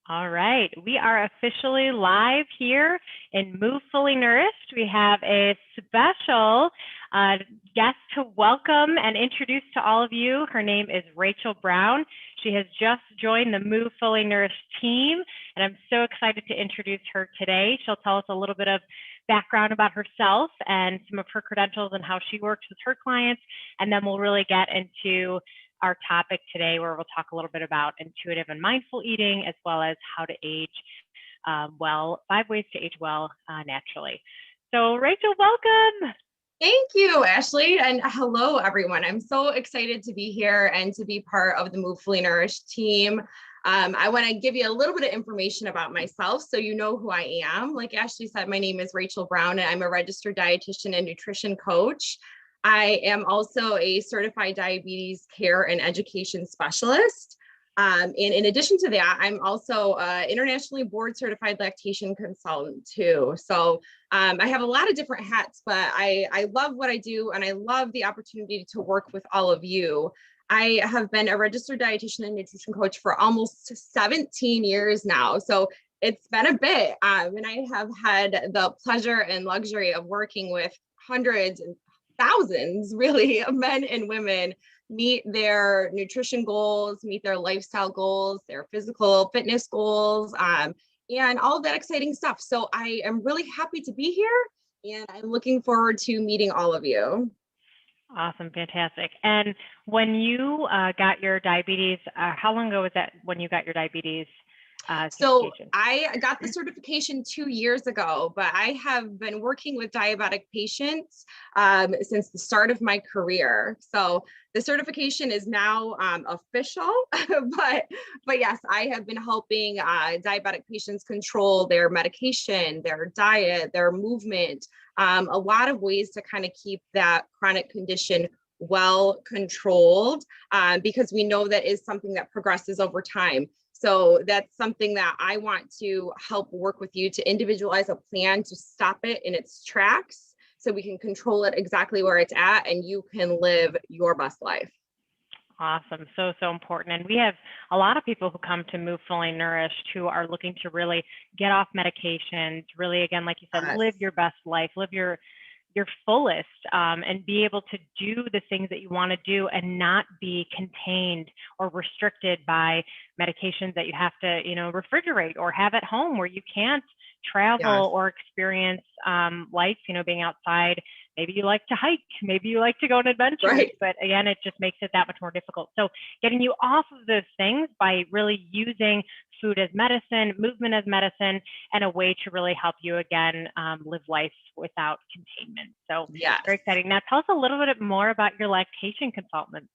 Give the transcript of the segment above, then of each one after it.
All right, we are officially live here in Move Fully Nourished. We have a special guest to welcome and introduce to all of you. Her name is Rachel Brown. She has just joined the Move Fully Nourished team, and I'm so excited to introduce her today. She'll tell us a little bit of background about herself and some of her credentials and how she works with her clients, and then we'll really get into our topic today, where we'll talk a little bit about intuitive and mindful eating, as well as how to age well, 5 ways to age well naturally. So Rachel, welcome. Thank you, Ashley, and hello, everyone. I'm so excited to be here and to be part of the Move Fully Nourished team. I want to give you a little bit of information about myself so you know who I am. Like Ashley said, my name is Rachel Brown, and I'm a registered dietitian and nutrition coach. I am also a certified diabetes care and education specialist. And in addition to that, I'm also an internationally board certified lactation consultant too. So I have a lot of different hats, but I love what I do, and I love the opportunity to work with all of you. I have been a registered dietitian and nutrition coach for almost 17 years now. So it's been a bit, and I have had the pleasure and luxury of working with hundreds and thousands, really, of men and women meet their nutrition goals, meet their lifestyle goals, their physical fitness goals, and all of that exciting stuff. So I am really happy to be here, and I'm looking forward to meeting all of you. Awesome, fantastic. And when you got your diabetes, how long ago was that when you got your diabetes So I got the certification 2 years ago, but I have been working with diabetic patients since the start of my career. So the certification is now official, but yes, I have been helping diabetic patients control their medication, their diet, their movement, a lot of ways to kind of keep that chronic condition well controlled, because we know that is something that progresses over time. So that's something that I want to help work with you to individualize a plan to stop it in its tracks, so we can control it exactly where it's at and you can live your best life. Awesome. So important. And we have a lot of people who come to Move Fully Nourished who are looking to really get off medications, really, again, like you said, Yes. live your best life, live your fullest, and be able to do the things that you want to do and not be contained or restricted by medications that you have to, refrigerate or have at home, where you can't travel or experience life, being outside. Maybe you like to hike, maybe you like to go on adventures, but again, it just makes it that much more difficult. So getting you off of those things by really using food as medicine, movement as medicine, and a way to really help you again live life without containment. So very exciting. Now tell us a little bit more about your lactation consultants.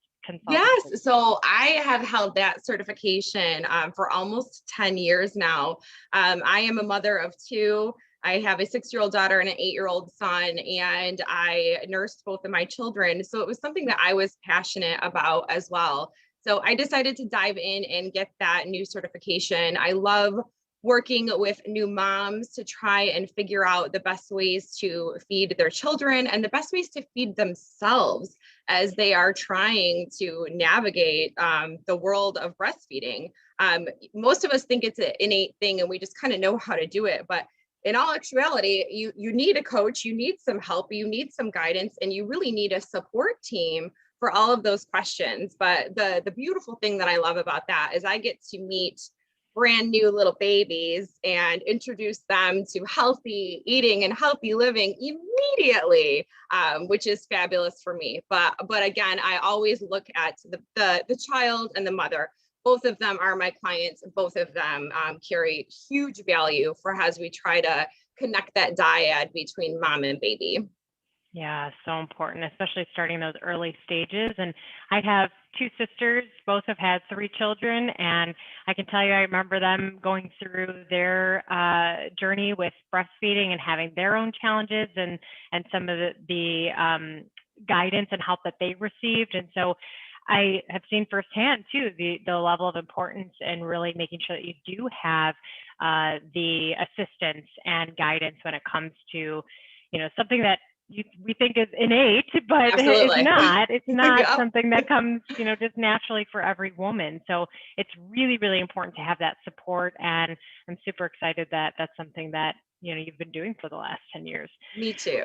Yes, so I have held that certification for almost 10 years now. I am a mother of 2. I have a 6-year-old daughter and an 8-year-old son, and I nursed both of my children. So it was something that I was passionate about as well. So I decided to dive in and get that new certification. I love working with new moms to try and figure out the best ways to feed their children and the best ways to feed themselves as they are trying to navigate the world of breastfeeding. Most of us think it's an innate thing and we just kind of know how to do it, but in all actuality, you need a coach, you need some help, you need some guidance, and you really need a support team for all of those questions. But the beautiful thing that I love about that is I get to meet brand new little babies and introduce them to healthy eating and healthy living immediately, which is fabulous for me. But again, I always look at the child and the mother. Both of them are my clients. Both of them carry huge value for as we try to connect that dyad between mom and baby. Yeah, so important, especially starting those early stages. And I have 2 sisters, both have had 3 children, and I can tell you, I remember them going through their journey with breastfeeding and having their own challenges and some of the guidance and help that they received. And so I have seen firsthand too the level of importance in really making sure that you do have the assistance and guidance when it comes to, something that we think is innate, but is Absolutely. not. It's not Yep. something that comes, just naturally for every woman. So it's really, really important to have that support. And I'm super excited that that's something that, you've been doing for the last 10 years. Me too.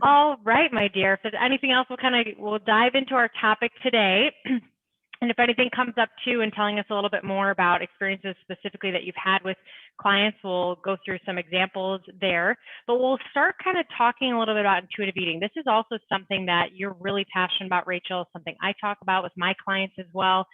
All right, my dear. If there's anything else, we'll dive into our topic today. And if anything comes up too, and telling us a little bit more about experiences specifically that you've had with clients, we'll go through some examples there. But we'll start kind of talking a little bit about intuitive eating. This is also something that you're really passionate about, Rachel, something I talk about with my clients as well.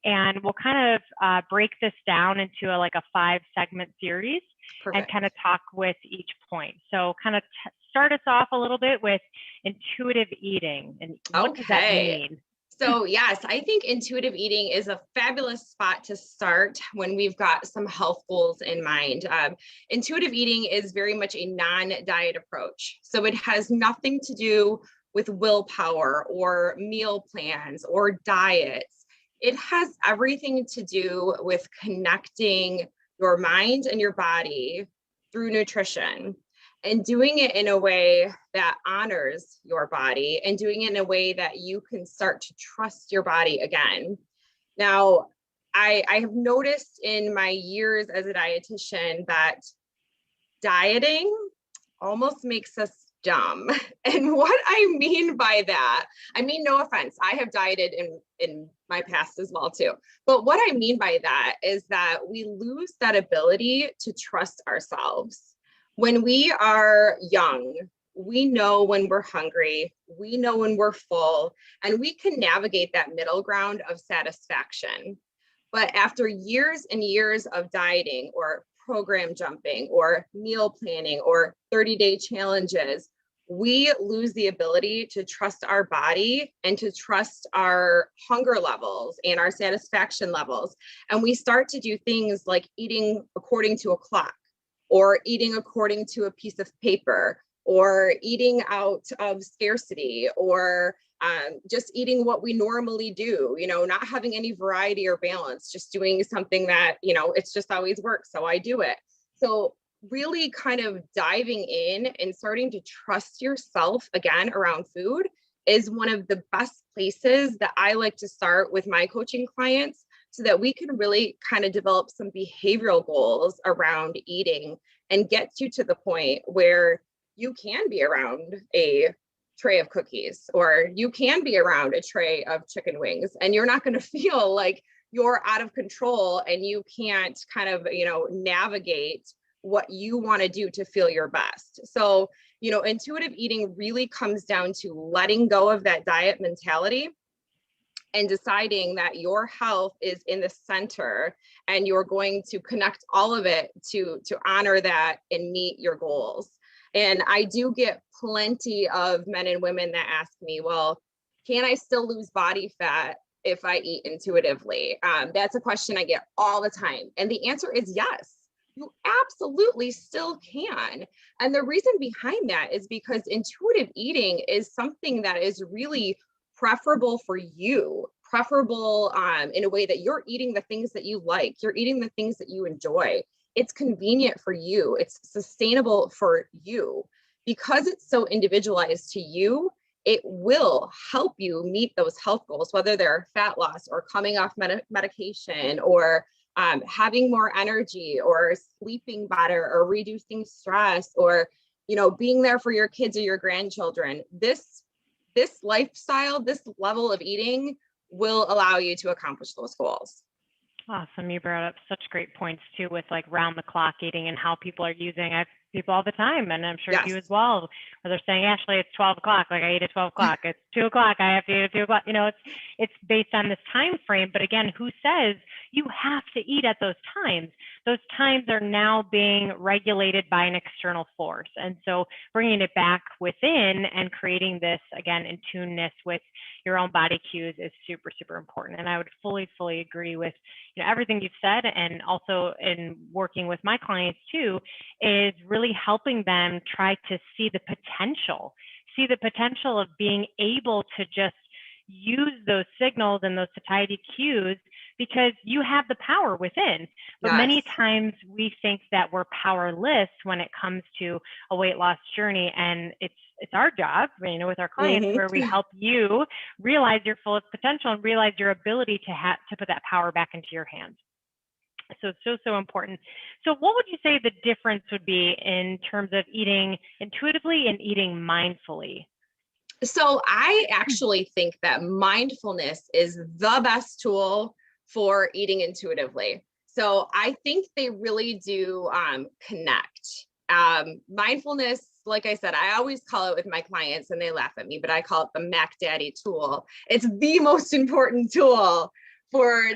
And we'll kind of break this down into a 5-segment series. Perfect. And kind of talk with each point. So kind of start us off a little bit with intuitive eating. And what does that mean? So yes, I think intuitive eating is a fabulous spot to start when we've got some health goals in mind. Intuitive eating is very much a non-diet approach. So it has nothing to do with willpower or meal plans or diets. It has everything to do with connecting your mind and your body through nutrition, and doing it in a way that honors your body, and doing it in a way that you can start to trust your body again. Now, I have noticed in my years as a dietitian that dieting almost makes us dumb. And what I mean by that, I mean, no offense, I have dieted in my past as well too. But what I mean by that is that we lose that ability to trust ourselves. When we are young, we know when we're hungry, we know when we're full, and we can navigate that middle ground of satisfaction. But after years and years of dieting or program jumping or meal planning or 30-day challenges, we lose the ability to trust our body and to trust our hunger levels and our satisfaction levels. And we start to do things like eating according to a clock, or eating according to a piece of paper, or eating out of scarcity, or just eating what we normally do, not having any variety or balance, just doing something that, it's just always works, so I do it. So really kind of diving in and starting to trust yourself again around food is one of the best places that I like to start with my coaching clients, so that we can really kind of develop some behavioral goals around eating and get you to the point where you can be around a tray of cookies, or you can be around a tray of chicken wings, and you're not going to feel like you're out of control and you can't kind of, navigate what you want to do to feel your best. So, intuitive eating really comes down to letting go of that diet mentality and deciding that your health is in the center, and you're going to connect all of it to honor that and meet your goals. And I do get plenty of men and women that ask me, well, can I still lose body fat if I eat intuitively? That's a question I get all the time. And the answer is yes, you absolutely still can. And the reason behind that is because intuitive eating is something that is really preferable for you, preferable in a way that you're eating the things that you like, you're eating the things that you enjoy. It's convenient for you, it's sustainable for you. Because it's so individualized to you, it will help you meet those health goals, whether they're fat loss or coming off medication, or having more energy, or sleeping better, or reducing stress, or being there for your kids or your grandchildren. This lifestyle, this level of eating will allow you to accomplish those goals. Awesome. You brought up such great points too, with round the clock eating and how people are using. I have people all the time, and I'm sure Yes. you as well, where they're saying, Ashley, it's 12 o'clock. I eat at 12 o'clock. It's 2 o'clock. I have to eat at 2 o'clock. It's based on this time frame. But again, who says you have to eat at those times? Those times are now being regulated by an external force. And so bringing it back within and creating this, again, in tuneness with your own body cues is super, super important. And I would fully agree with everything you've said. And also in working with my clients too, is really helping them try to see the potential of being able to just use those signals and those satiety cues because you have the power within. But many Yes. times we think that we're powerless when it comes to a weight loss journey, and it's our job, with our clients, where we help you realize your fullest potential and realize your ability to put that power back into your hands. So important. So what would you say the difference would be in terms of eating intuitively and eating mindfully? So I actually think that mindfulness is the best tool for eating intuitively. So I think they really do connect. Mindfulness, like I said, I always call it with my clients and they laugh at me, but I call it the Mac Daddy tool. It's the most important tool for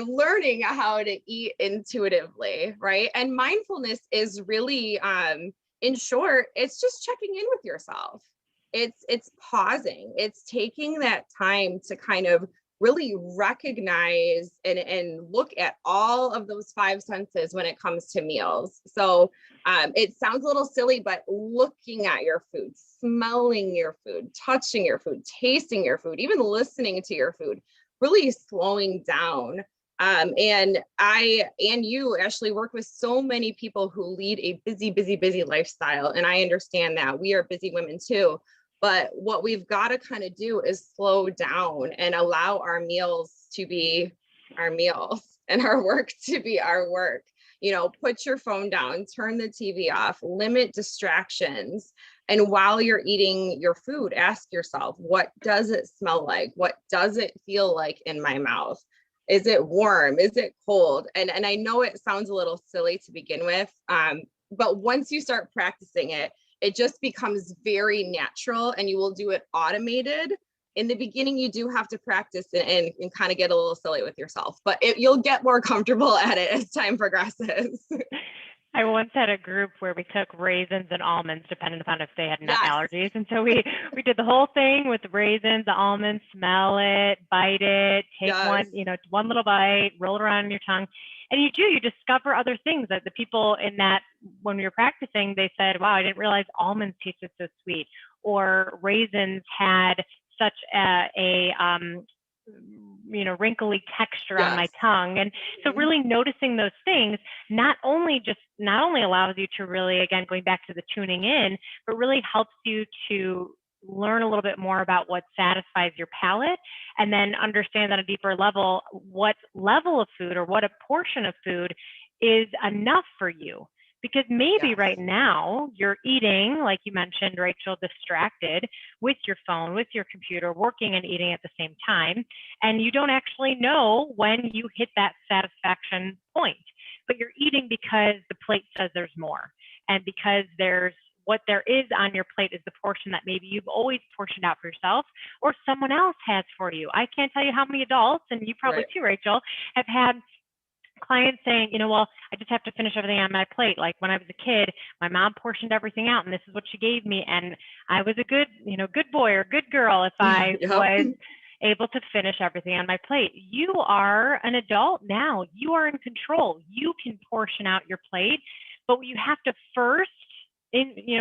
learning how to eat intuitively, right? And mindfulness is really, in short, it's just checking in with yourself. It's pausing, it's taking that time to kind of really recognize and look at all of those five senses when it comes to meals. So it sounds a little silly, but looking at your food, smelling your food, touching your food, tasting your food, even listening to your food, really slowing down. And I and you actually work with so many people who lead a busy lifestyle. And I understand that we are busy women too. But what we've got to kind of do is slow down and allow our meals to be our meals and our work to be our work. Put your phone down, turn the TV off, limit distractions. And while you're eating your food, ask yourself, what does it smell like? What does it feel like in my mouth? Is it warm? Is it cold? And I know it sounds a little silly to begin with, but once you start practicing it, it just becomes very natural and you will do it automated. In the beginning, you do have to practice and kind of get a little silly with yourself, but you'll get more comfortable at it as time progresses. I once had a group where we took raisins and almonds, depending upon if they had nut Yes. allergies. And so we did the whole thing with the raisins, the almonds, smell it, bite it, take one little bite, roll it around in your tongue. And you discover other things that the people in that, when we were practicing, they said, wow, I didn't realize almonds tasted so sweet, or raisins had such a wrinkly texture on my tongue. And so really noticing those things not only allows you to really, again, going back to the tuning in, but really helps you to learn a little bit more about what satisfies your palate, and then understand on a deeper level what level of food or what a portion of food is enough for you. Because maybe right now you're eating, like you mentioned, Rachel, distracted with your phone, with your computer, working and eating at the same time. And you don't actually know when you hit that satisfaction point. But you're eating because the plate says there's more. And because what there is on your plate is the portion that maybe you've always portioned out for yourself or someone else has for you. I can't tell you how many adults, and you probably too, Rachel, have had clients saying, well, I just have to finish everything on my plate. Like when I was a kid, my mom portioned everything out and this is what she gave me. And I was a good boy or good girl if I was able to finish everything on my plate. You are an adult now. You are in control. You can portion out your plate, but you have to first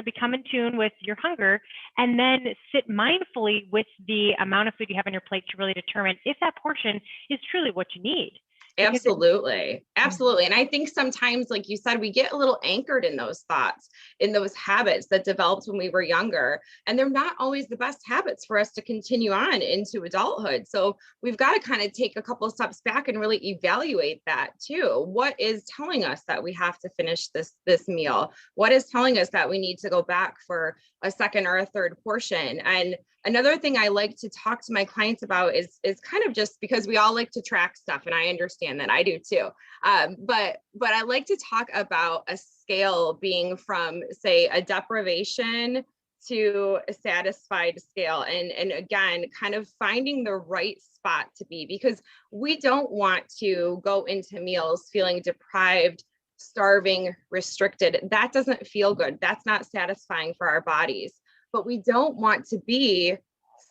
become in tune with your hunger and then sit mindfully with the amount of food you have on your plate to really determine if that portion is truly what you need. Absolutely. And I think sometimes, like you said, we get a little anchored in those thoughts, in those habits that developed when we were younger, and they're not always the best habits for us to continue on into adulthood. So we've got to kind of take a couple of steps back and really evaluate that too. What is telling us that we have to finish this meal? What is telling us that we need to go back for a second or a third portion? And another thing I like to talk to my clients about is kind of just because we all like to track stuff, and I understand that, I do too. But I like to talk about a scale being from, say, a deprivation to a satisfied scale. And again, kind of finding the right spot to be, because we don't want to go into meals feeling deprived, starving, restricted. That doesn't feel good. That's not satisfying for our bodies. But we don't want to be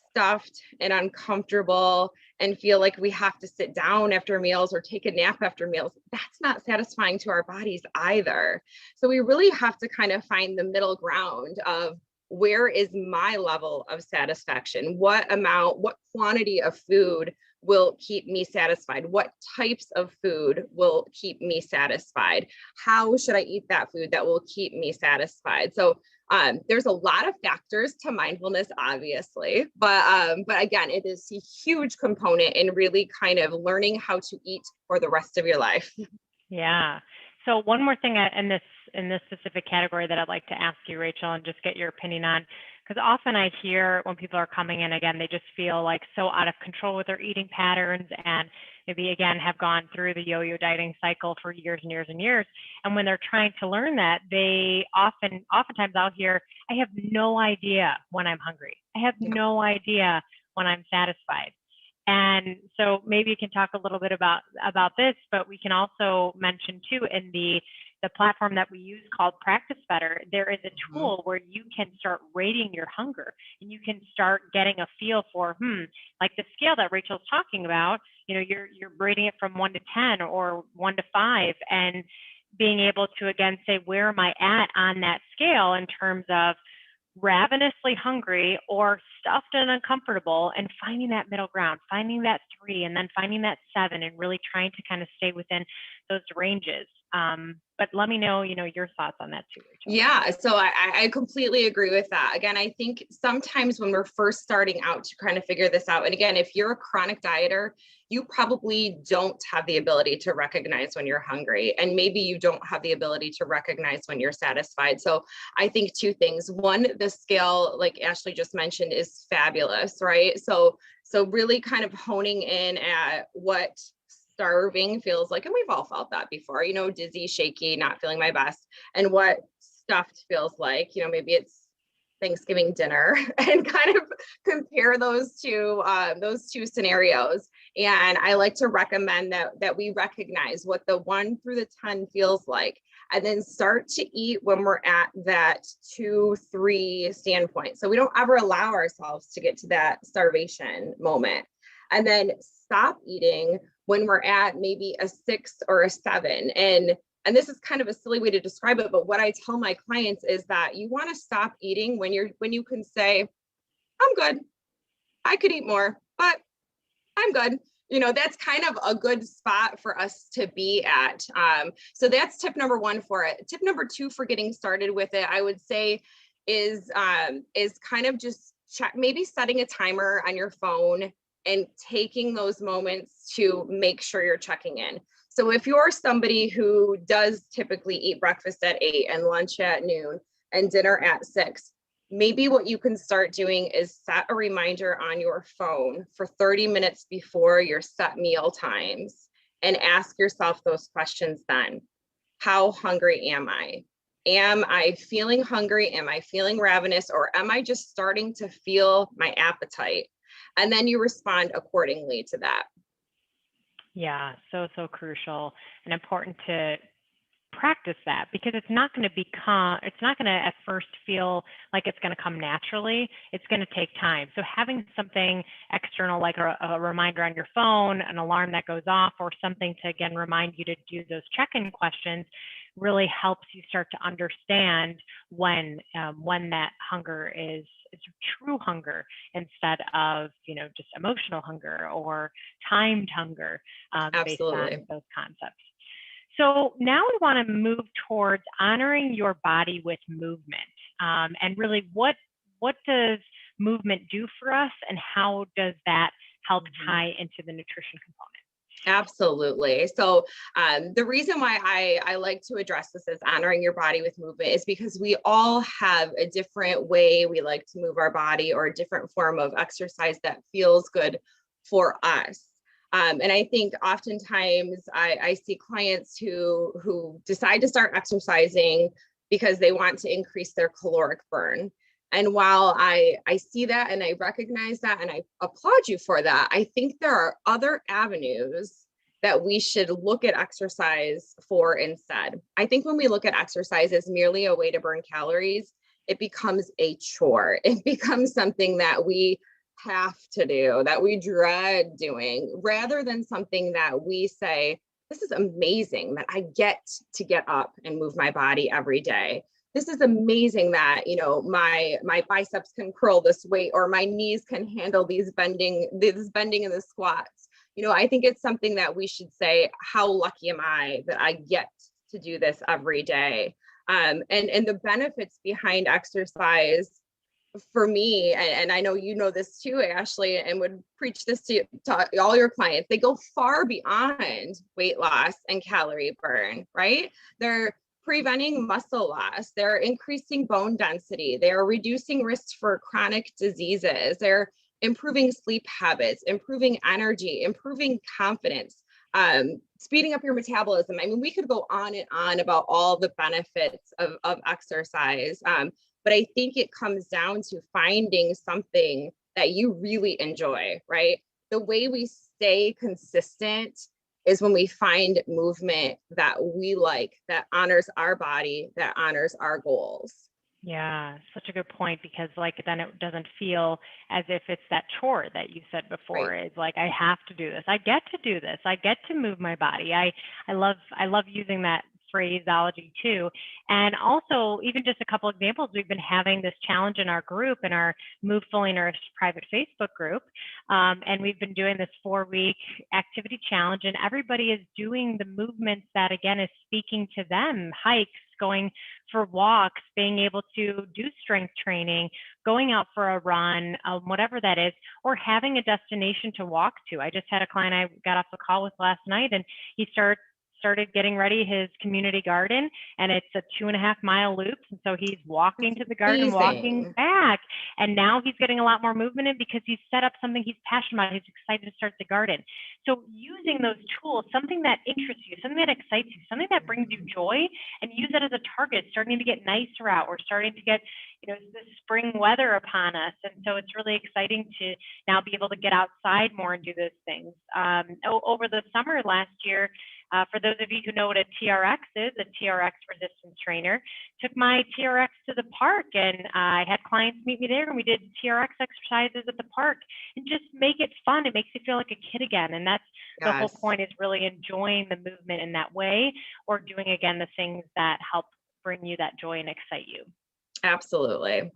stuffed and uncomfortable and feel like we have to sit down after meals or take a nap after meals. That's not satisfying to our bodies either. So we really have to kind of find the middle ground of where is my level of satisfaction? What quantity of food will keep me satisfied? What types of food will keep me satisfied? How should I eat that food that will keep me satisfied? So there's a lot of factors to mindfulness, obviously, but again, it is a huge component in really kind of learning how to eat for the rest of your life. Yeah. So one more thing in this specific category that I'd like to ask you, Rachel, and just get your opinion on, because often I hear when people are coming in, again, they just feel like so out of control with their eating patterns, and maybe again have gone through the yo-yo dieting cycle for years and years and years. And when they're trying to learn that, they oftentimes I'll hear, I have no idea when I'm hungry. I have no idea when I'm satisfied. And so maybe you can talk a little bit about this, but we can also mention too, in the platform that we use called Practice Better, there is a tool where you can start rating your hunger, and you can start getting a feel for, like the scale that Rachel's talking about, you're rating it from 1 to 10 or 1 to 5, and being able to again say, where am I at on that scale in terms of ravenously hungry or stuffed and uncomfortable, and finding that middle ground, finding that 3, and then finding that 7, and really trying to kind of stay within those ranges. But let me know, your thoughts on that too, Rachel. Yeah, so I completely agree with that. Again, I think sometimes when we're first starting out to kind of figure this out, and again, if you're a chronic dieter, you probably don't have the ability to recognize when you're hungry, and maybe you don't have the ability to recognize when you're satisfied. So I think 2 things. One, the scale, like Ashley just mentioned, is fabulous, right? So really kind of honing in at what starving feels like, and we've all felt that before, dizzy, shaky, not feeling my best, and what stuffed feels like, maybe it's Thanksgiving dinner, and kind of compare those two scenarios. And I like to recommend that we recognize what the 1 through the 10 feels like, and then start to eat when we're at that 2, 3 standpoint. So we don't ever allow ourselves to get to that starvation moment, and then stop eating when we're at maybe a 6 or a 7. And this is kind of a silly way to describe it, but what I tell my clients is that you want to stop eating when you can say, I'm good. I could eat more, but I'm good. That's kind of a good spot for us to be at. So that's tip number 1 for it. Tip number 2 for getting started with it, I would say, is kind of just maybe setting a timer on your phone and taking those moments to make sure you're checking in. So if you're somebody who does typically eat breakfast at 8 and lunch at noon and dinner at 6, maybe what you can start doing is set a reminder on your phone for 30 minutes before your set meal times, and ask yourself those questions then. How hungry am I? Am I feeling hungry? Am I feeling ravenous? Or am I just starting to feel my appetite? And then you respond accordingly to that. Yeah, so crucial and important to practice that, because it's not going to at first feel like it's going to come naturally. It's going to take time. So having something external, like a reminder on your phone, an alarm that goes off, or something to again remind you to do those check-in questions, really helps you start to understand when that hunger is true hunger, instead of just emotional hunger or timed hunger, based on those concepts. So now we want to move towards honoring your body with movement, and really what does movement do for us, and how does that help tie into the nutrition component? Absolutely. So the reason why I like to address this as honoring your body with movement is because we all have a different way we like to move our body, or a different form of exercise that feels good for us. And I think oftentimes I see clients who decide to start exercising because they want to increase their caloric burn. And while I see that and I recognize that and I applaud you for that, I think there are other avenues that we should look at exercise for instead. I think when we look at exercise as merely a way to burn calories, it becomes a chore. It becomes something that we have to do, that we dread doing, rather than something that we say, this is amazing that I get to get up and move my body every day. this is amazing that, my biceps can curl this weight, or my knees can handle this bending in the squats. I think it's something that we should say, how lucky am I that I get to do this every day? And the benefits behind exercise for me, and I know you know this too, Ashley, and would preach this to all your clients, they go far beyond weight loss and calorie burn, right? They're preventing muscle loss, they're increasing bone density, they are reducing risks for chronic diseases, they're improving sleep habits, improving energy, improving confidence, speeding up your metabolism. I mean, we could go on and on about all the benefits of exercise. But I think it comes down to finding something that you really enjoy, right? The way we stay consistent is when we find movement that we like, that honors our body, that honors our goals. Yeah, such a good point, because like then it doesn't feel as if it's that chore that you said before. Right. It's like I have to do this. I get to do this. I get to move my body. I love using that phraseology too. And also, even just a couple examples, we've been having this challenge in our group, in our Move Fully Nourished private Facebook group. And we've been doing this 4-week activity challenge, and everybody is doing the movements that, again, is speaking to them: hikes, going for walks, being able to do strength training, going out for a run, whatever that is, or having a destination to walk to. I just had a client I got off the call with last night, and he started getting ready his community garden, and it's a 2.5-mile loop. And so he's walking to the garden, walking Amazing. back, and now he's getting a lot more movement in because he's set up something he's passionate about. He's excited to start the garden. So using those tools, something that interests you, something that excites you, something that brings you joy, and use that as a target. It's starting to get nicer out. We're starting to get, the spring weather upon us. And so it's really exciting to now be able to get outside more and do those things. Over the summer last year, for those of you who know what a TRX is, a TRX resistance trainer, took my TRX to the park, and I had clients meet me there, and we did TRX exercises at the park, and just make it fun. It makes you feel like a kid again. And that's the whole Yes, point, is really enjoying the movement in that way, or doing, again, the things that help bring you that joy and excite you. absolutely.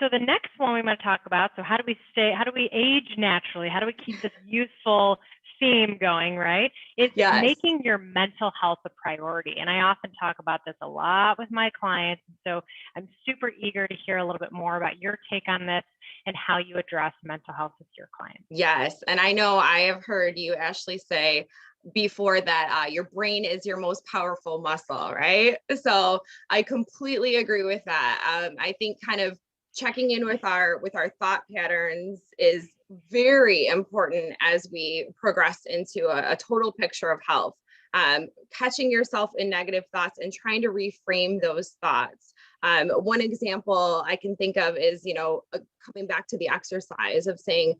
So the next one we want to talk about, so how do we age naturally? How do we keep this youthful theme going, right? Is Yes. making your mental health a priority. And I often talk about this a lot with my clients. And so I'm super eager to hear a little bit more about your take on this and how you address mental health with your clients. Yes. And I know I have heard you, Ashley, say before that your brain is your most powerful muscle, right? So I completely agree with that. I think kind of checking in with our thought patterns is very important as we progress into a total picture of health. Catching yourself in negative thoughts and trying to reframe those thoughts. One example I can think of is, coming back to the exercise of saying,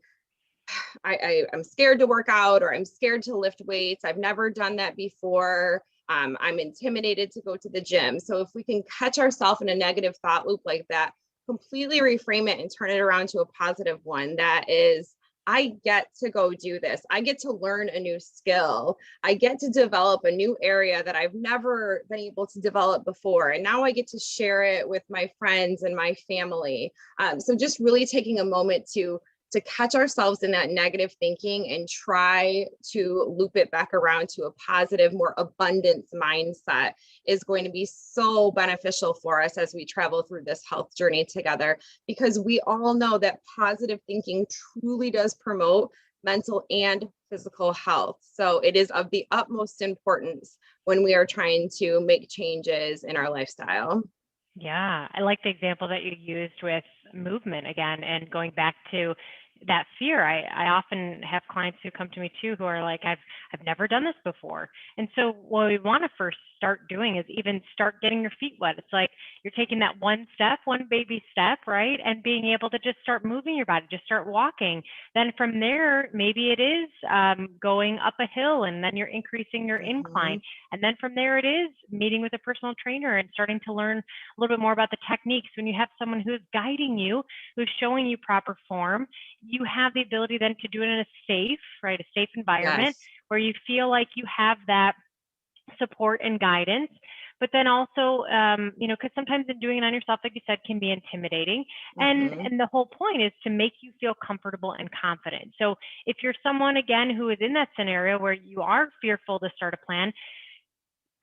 I'm scared to work out, or I'm scared to lift weights. I've never done that before. I'm intimidated to go to the gym. So if we can catch ourselves in a negative thought loop like that, completely reframe it and turn it around to a positive one that is, I get to go do this. I get to learn a new skill. I get to develop a new area that I've never been able to develop before. And now I get to share it with my friends and my family. So just really taking a moment to catch ourselves in that negative thinking and try to loop it back around to a positive, more abundance mindset is going to be so beneficial for us as we travel through this health journey together, because we all know that positive thinking truly does promote mental and physical health. So it is of the utmost importance when we are trying to make changes in our lifestyle. Yeah, I like the example that you used with movement again, and going back to that fear. I often have clients who come to me too who are like, I've never done this before. And so what we want to first start doing is even start getting your feet wet. It's like you're taking that one baby step, right? And being able to just start moving your body, just start walking. Then from there, maybe it is going up a hill, and then you're increasing your incline. And then from there, it is meeting with a personal trainer and starting to learn a little bit more about the techniques. When you have someone who is guiding you, who's showing you proper form, you have the ability then to do it in a safe environment Yes. where you feel like you have that support and guidance. but then also, because sometimes in doing it on yourself, like you said, can be intimidating. And the whole point is to make you feel comfortable and confident. So if you're someone, again, who is in that scenario where you are fearful to start a plan,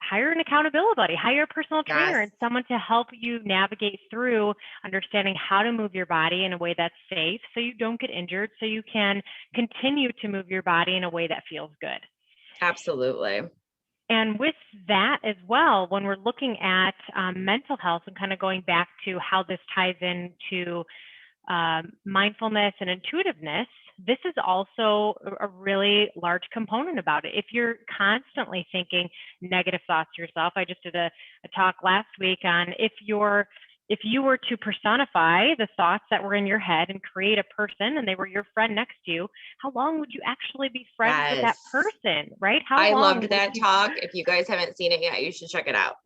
hire an accountability buddy, hire a personal trainer Yes, and someone to help you navigate through understanding how to move your body in a way that's safe so you don't get injured, so you can continue to move your body in a way that feels good. absolutely. And with that as well, when we're looking at mental health and kind of going back to how this ties into mindfulness and intuitiveness, this is also a really large component about it. If you're constantly thinking negative thoughts to yourself, I just did a talk last week on if you were to personify the thoughts that were in your head and create a person and they were your friend next to you, how long would you actually be friends with that Yes. person, right? How I long loved would that you talk. If you guys haven't seen it yet, you should check it out.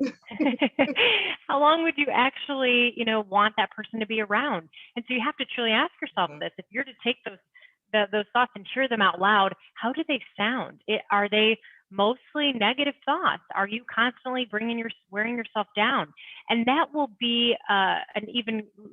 how long would you actually, want that person to be around? And so you have to truly ask yourself this. If you're to take those thoughts and hear them out loud, how do they sound? Are they mostly negative thoughts? Are you constantly wearing yourself down? And that will be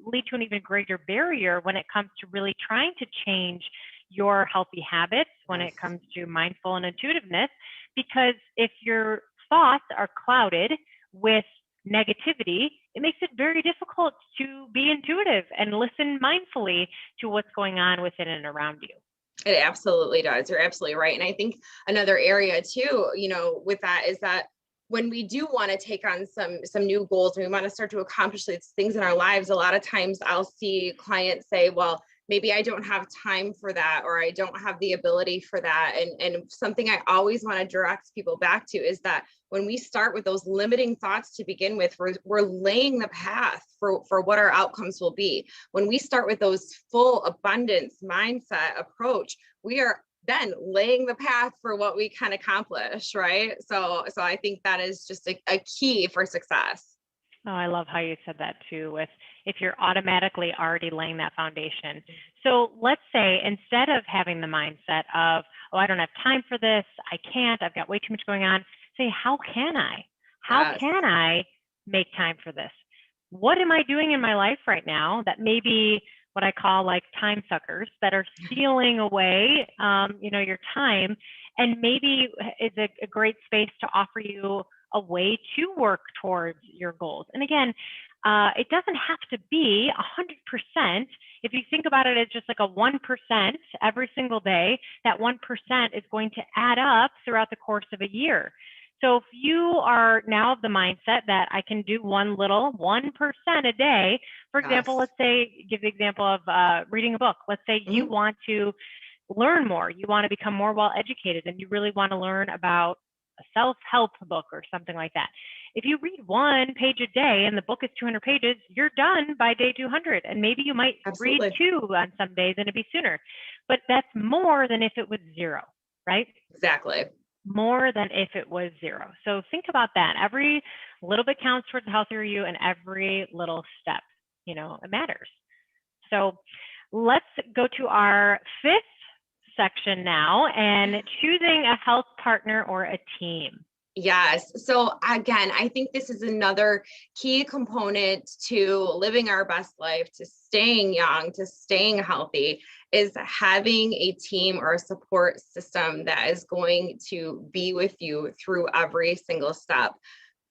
lead to an even greater barrier when it comes to really trying to change your healthy habits when it comes to mindful and intuitiveness. Because if your thoughts are clouded with negativity, it makes it very difficult to be intuitive and listen mindfully to what's going on within and around you. It absolutely does. You're absolutely right. And I think another area too, with that is that when we do want to take on some new goals and we want to start to accomplish these things in our lives, a lot of times I'll see clients say, well, maybe I don't have time for that, or I don't have the ability for that. And something I always want to direct people back to is that when we start with those limiting thoughts to begin with, we're laying the path for what our outcomes will be. When we start with those full abundance mindset approach, we are then laying the path for what we can accomplish, right? So I think that is just a key for success. Oh, I love how you said that too, with if you're automatically already laying that foundation. So let's say instead of having the mindset of, oh, I don't have time for this, I can't, I've got way too much going on, say, how can I? How Yes. can I make time for this? What am I doing in my life right now that may be what I call like time suckers that are stealing away, your time, and maybe is a great space to offer you a way to work towards your goals. And again, it doesn't have to be 100%. If you think about it as just like a 1% every single day, that 1% is going to add up throughout the course of a year. So if you are now of the mindset that I can do 1% a day, for example, let's say, give the example of reading a book. Let's say you want to learn more, you want to become more well-educated, and you really want to learn about a self-help book or something like that. If you read 1 page a day and the book is 200 pages, you're done by day 200. And maybe you might read 2 on some days and it'd be sooner. But that's more than if it was 0, right? Exactly. More than if it was 0. So think about that. Every little bit counts towards the healthier you, and every little step, it matters. So let's go to our 5th section now, and choosing a health partner or a team. Yes. So again, I think this is another key component to living our best life, to staying young, to staying healthy, is having a team or a support system that is going to be with you through every single step.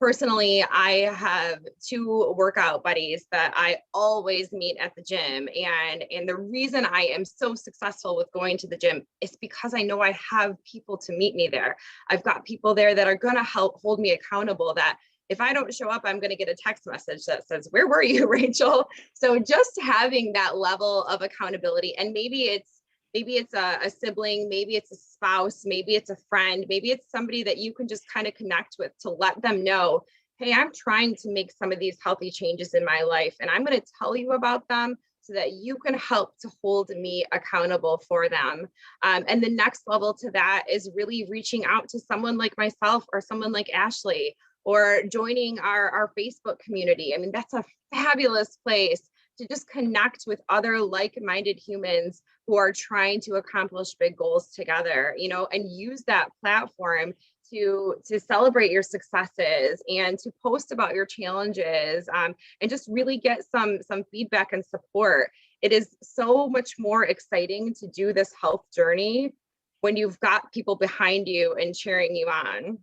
Personally, I have 2 workout buddies that I always meet at the gym. And the reason I am so successful with going to the gym is because I know I have people to meet me there. I've got people there that are going to help hold me accountable, that if I don't show up, I'm going to get a text message that says, "Where were you, Rachel?" So just having that level of accountability, and maybe it's a sibling, maybe it's a spouse, maybe it's a friend, maybe it's somebody that you can just kind of connect with to let them know, hey, I'm trying to make some of these healthy changes in my life, and I'm going to tell you about them so that you can help to hold me accountable for them. And the next level to that is really reaching out to someone like myself or someone like Ashley, or joining our Facebook community. I mean, that's a fabulous place to just connect with other like-minded humans who are trying to accomplish big goals together, and use that platform to celebrate your successes and to post about your challenges, and just really get some feedback and support. It is so much more exciting to do this health journey when you've got people behind you and cheering you on.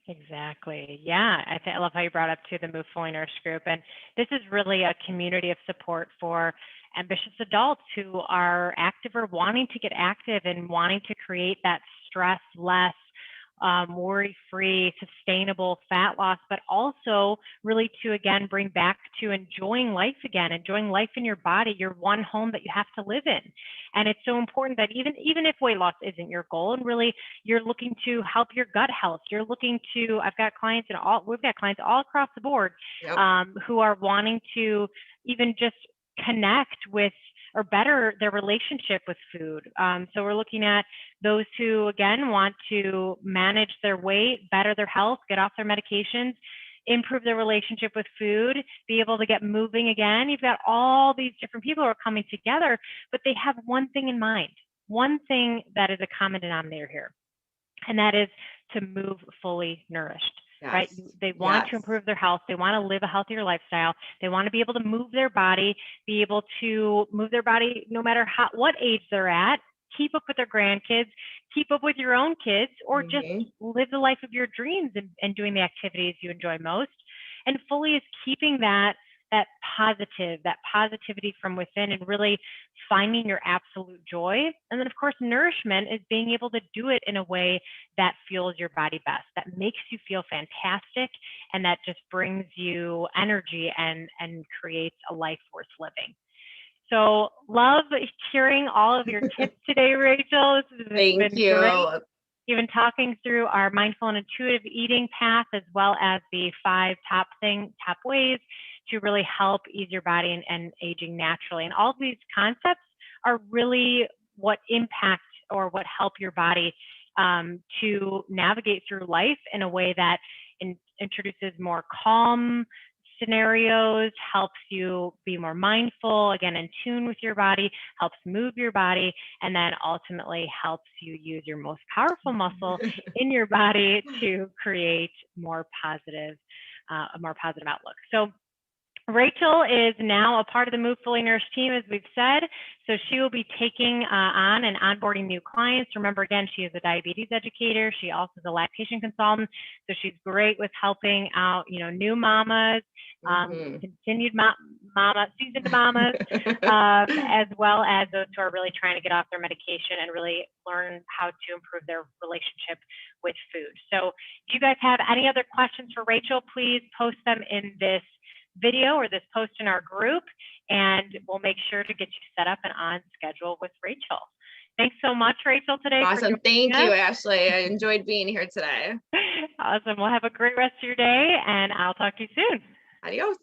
Exactly. Yeah. I love how you brought up to the Move Fully Nourished group. And this is really a community of support for ambitious adults who are active or wanting to get active and wanting to create that stress less, worry-free, sustainable fat loss, but also really to, again, bring back to enjoying life again, enjoying life in your body, your one home that you have to live in. And it's so important that even if weight loss isn't your goal, and really you're looking to help your gut health, you're looking to, we've got clients all across the board, Yep. who are wanting to even just connect with or better their relationship with food. So we're looking at those who, again, want to manage their weight, better their health, get off their medications, improve their relationship with food, be able to get moving again. You've got all these different people who are coming together, but they have one thing in mind, one thing that is a common denominator here, and that is to move fully nourished. Yes. Right? They want to improve their health. They want to live a healthier lifestyle. They want to be able to move their body, be able to move their body no matter what age they're at, keep up with their grandkids, keep up with your own kids, or just live the life of your dreams and doing the activities you enjoy most. And fully is keeping that positivity from within and really finding your absolute joy. And then, of course, nourishment is being able to do it in a way that fuels your body best, that makes you feel fantastic, and that just brings you energy and creates a life worth living. So love hearing all of your tips today, Rachel. This has Thank been you. Great. Even talking through our mindful and intuitive eating path, as well as the 5 top ways to really help ease your body and aging naturally. And all of these concepts are really what impact or what help your body to navigate through life in a way that introduces more calm scenarios, helps you be more mindful, again, in tune with your body, helps move your body, and then ultimately helps you use your most powerful muscle in your body to create a more positive outlook. So Rachel is now a part of the Move Fully Nourished team, as we've said. So she will be taking on and onboarding new clients. Remember, again, she is a diabetes educator. She also is a lactation consultant. So she's great with helping out, new mamas, continued seasoned mamas, as well as those who are really trying to get off their medication and really learn how to improve their relationship with food. So if you guys have any other questions for Rachel, please post them in this video or this post in our group, and we'll make sure to get you set up and on schedule with Rachel. Thanks so much, Rachel, today. Awesome. Thank you, Ashley. I enjoyed being here today. Awesome. Well, have a great rest of your day, and I'll talk to you soon. Adios.